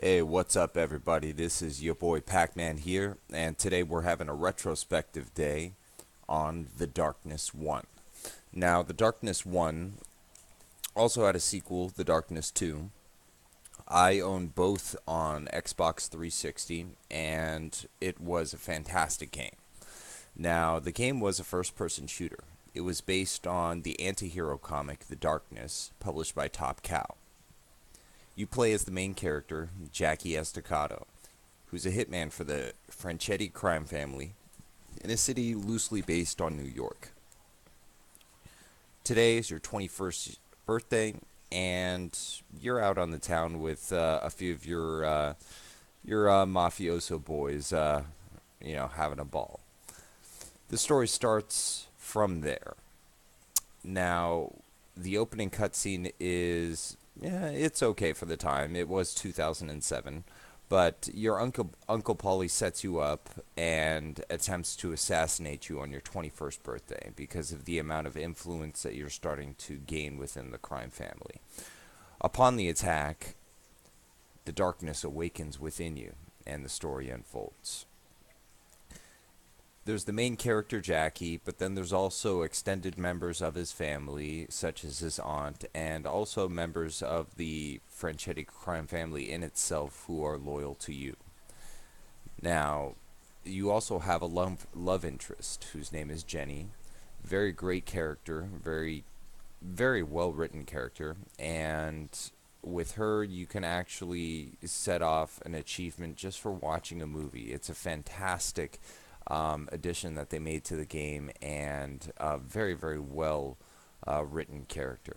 Hey, what's up, everybody? This is your boy Pac-Man here, and today we're having a retrospective day on The Darkness 1. Now, The Darkness 1 also had a sequel, The Darkness 2. I own both on Xbox 360, and it was a fantastic game. Now, the game was a first person shooter. It was based on the anti hero comic The Darkness, published by Top Cow. You play as the main character, Jackie Estacado, who's a hitman for the Franchetti crime family in a city loosely based on New York. Today is your 21st birthday, and you're out on the town with a few of your mafioso boys, having a ball. The story starts from there. Now, the opening cutscene is, yeah, it's okay for the time. It was 2007, but your Uncle Paulie sets you up and attempts to assassinate you on your 21st birthday because of the amount of influence that you're starting to gain within the crime family. Upon the attack, the darkness awakens within you, and the story unfolds. There's the main character Jackie, but then there's also extended members of his family, such as his aunt, and also members of the Franchetti crime family in itself who are loyal to you. Now, you also have a love interest whose name is Jenny. Very great character, very well written character, and with her you can actually set off an achievement just for watching a movie. It's a fantastic addition that they made to the game, and a very well written character.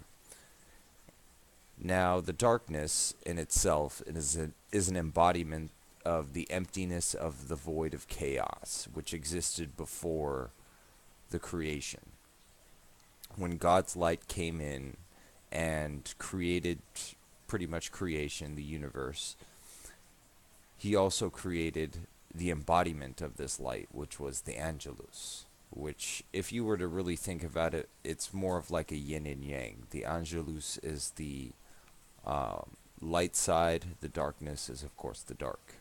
Now, the darkness in itself is an embodiment of the emptiness of the void of chaos, which existed before the creation. When God's light came in and created pretty much creation, the universe, he also created the embodiment of this light, which was the Angelus. Which, if you were to really think about it, it's more of like a yin and yang. The Angelus is the light side, the darkness is, of course, the dark.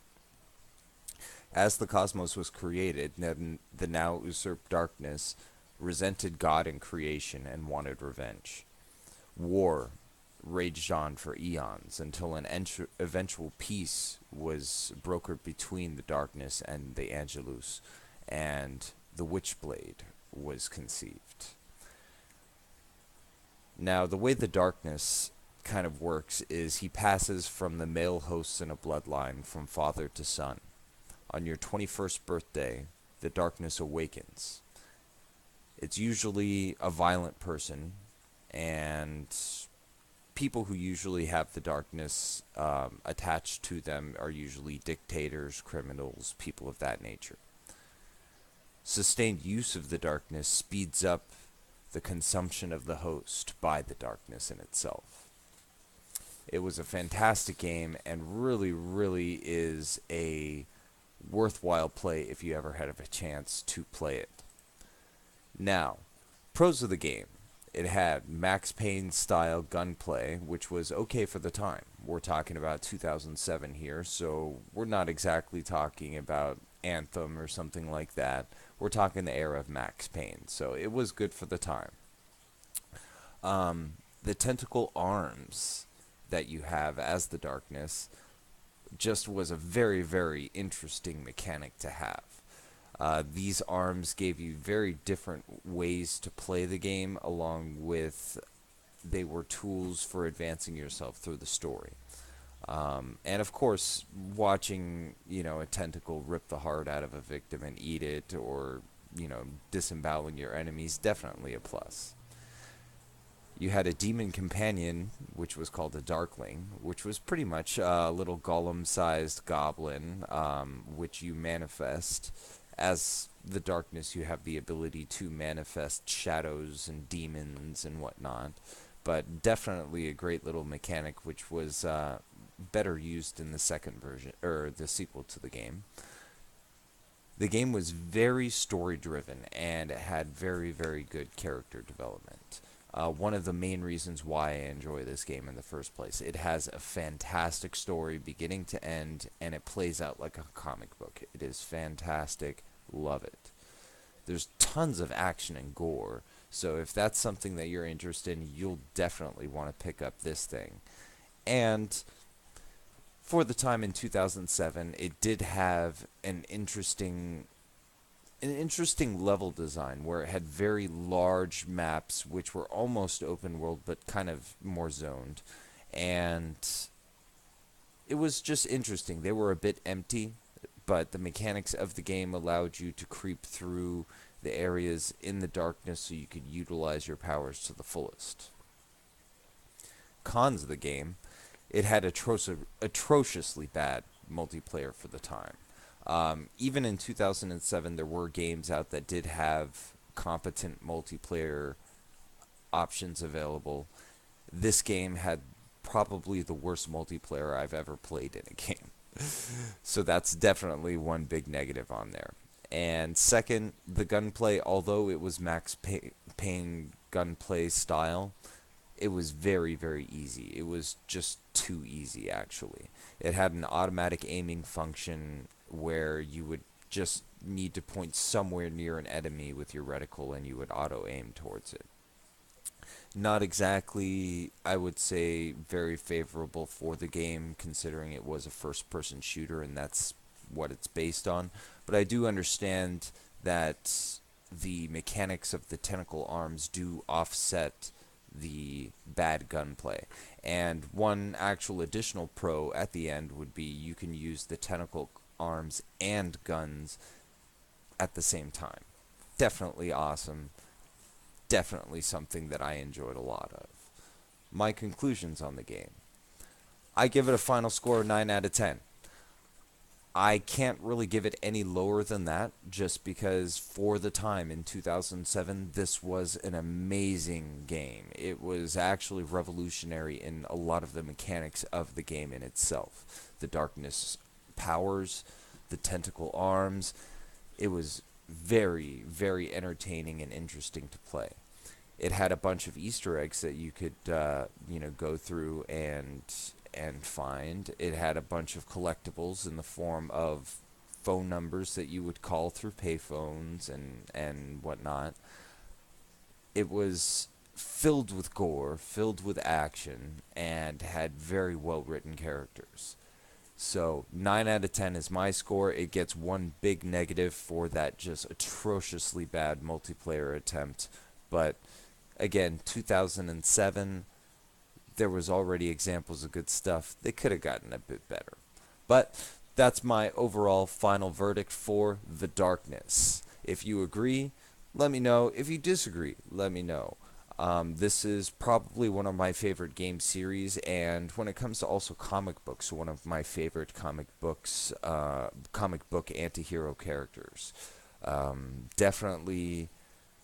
As the cosmos was created, then the now usurped darkness resented God and creation and wanted revenge. War raged on for eons until an eventual peace was brokered between the darkness and the Angelus, and the Witchblade was conceived. Now, the way the darkness kind of works is he passes from the male hosts in a bloodline from father to son. On your 21st birthday, the darkness awakens. It's usually a violent person, and people who usually have the darkness attached to them are usually dictators, criminals, people of that nature. Sustained use of the darkness speeds up the consumption of the host by the darkness in itself. It was a fantastic game and really is a worthwhile play if you ever had a chance to play it. Now, pros of the game. It had Max Payne style gunplay, which was okay for the time. We're talking about 2007 here, so we're not exactly talking about Anthem or something like that. We're talking the era of Max Payne, so it was good for the time. The tentacle arms that you have as the darkness just was a very interesting mechanic to have. These arms gave you very different ways to play the game, along with they were tools for advancing yourself through the story. And of course, watching a tentacle rip the heart out of a victim and eat it, or disemboweling your enemies, definitely a plus. You had a demon companion, which was called a Darkling, which was pretty much a little golem-sized goblin, which you manifest. As the darkness, you have the ability to manifest shadows and demons and whatnot, but definitely a great little mechanic, which was better used in the second version, or the sequel to the game. The game was very story driven, and it had very good character development. one of the main reasons why I enjoy this game in the first place. It has a fantastic story beginning to end, and it plays out like a comic book. It is fantastic. Love it. There's tons of action and gore, so if that's something that you're interested in, you'll definitely want to pick up this thing. And for the time in 2007, it did have an interesting level design where it had very large maps which were almost open world but kind of more zoned, and it was just interesting. They were a bit empty, but the mechanics of the game allowed you to creep through the areas in the darkness so you could utilize your powers to the fullest. Cons of the game: it had atrociously bad multiplayer for the time. Even in 2007, there were games out that did have competent multiplayer options available. This game had probably the worst multiplayer I've ever played in a game. So that's definitely one big negative on there. And second, the gunplay, although it was Payne gunplay style, it was very, very easy. It was just too easy, actually. It had an automatic aiming function where you would just need to point somewhere near an enemy with your reticle and you would auto aim towards it. Not exactly, I would say, very favorable for the game, considering it was a first person shooter and that's what it's based on. But I do understand that the mechanics of the tentacle arms do offset the bad gunplay. And one actual additional pro at the end would be you can use the tentacle arms and guns at the same time. Definitely awesome. Definitely something that I enjoyed a lot of. My conclusions on the game: I give it a final score of 9 out of 10. I can't really give it any lower than that, just because for the time in 2007, this was an amazing game. It was actually revolutionary in a lot of the mechanics of the game in itself. The darkness powers, the tentacle arms. It was very, very entertaining and interesting to play. It had a bunch of Easter eggs that you could, go through and find. It had a bunch of collectibles in the form of phone numbers that you would call through payphones and whatnot. It was filled with gore, filled with action, and had very well written characters. So 9 out of 10 is my score. It gets one big negative for that just atrociously bad multiplayer attempt. But again, 2007, there was already examples of good stuff. They could have gotten a bit better. But that's my overall final verdict for The Darkness. If you agree, let me know. If you disagree, let me know. This is probably one of my favorite game series, and when it comes to also comic books, one of my favorite comic book anti-hero characters. Definitely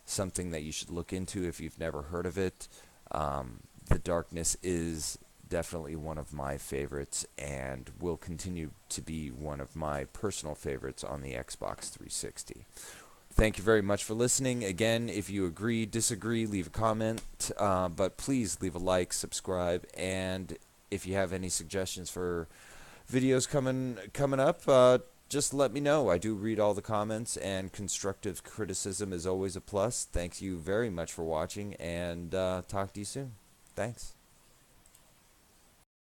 something that you should look into if you've never heard of it. The Darkness is definitely one of my favorites and will continue to be one of my personal favorites on the Xbox 360. Thank you very much for listening. Again, if you agree, disagree, leave a comment, but please leave a like, subscribe, and if you have any suggestions for videos coming up, just let me know. I do read all the comments, and constructive criticism is always a plus. Thank you very much for watching, and talk to you soon. Thanks.